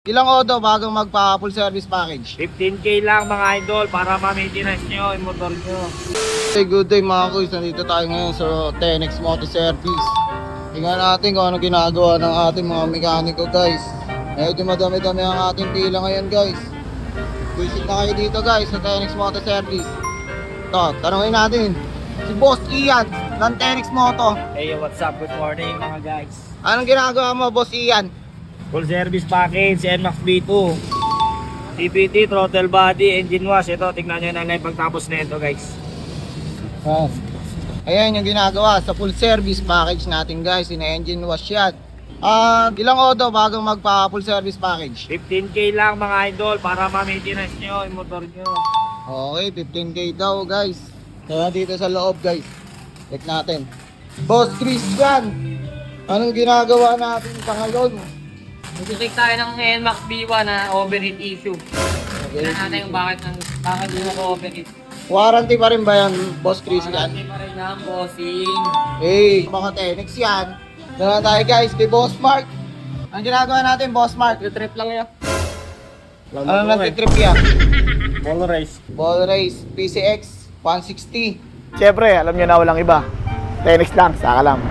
Ilang odo bago magpa full service package? 15K lang mga idol para ma-maintenance nyo yung motor nyo. Hey, good day mga kuys. Nandito tayo ngayon sa Tenex Moto Service. Tingnan natin kung ano ginagawa ng ating mga mekaniko guys. Medyo madami-dami ang ating pila ngayon guys. Visit na kayo dito guys sa Tenex Moto Service. Ito, tanongin natin si Boss Ian ng Tenex Moto. Hey, what's up? Good morning mga guys. Anong ginagawa mo Boss Ian? Full service package, NMAX V2. CVT, throttle body, engine wash. Ito, tignan nyo na lang pagtapos na ito guys. Ayan yung ginagawa sa full service package natin guys. Ina-engine wash yan. Ilang odo bago magpa full service package? 15K lang mga idol para ma-maintenance nyo yung motor nyo. Okay, 15K daw guys. Kaya dito sa loob guys. Check natin. Boss Christian, anong ginagawa natin sa ngayon? Mag-check tayo ng NMAX B1 na overheat issue. Tignan natin yung bakit hindi naka-overheat. Warranty pa rin ba yan, Boss Christian? Warranty pa rin yan, bossing. Hey, mga Tenex yan. Dala tayo guys kay Boss Mark. Ang ginagawa natin, Boss Mark? Trip lang yan. Ano nagtitrip yan? Ball race. Ball race, PCX 160. Siyempre, alam nyo na walang iba. Tenex lang, saka lang.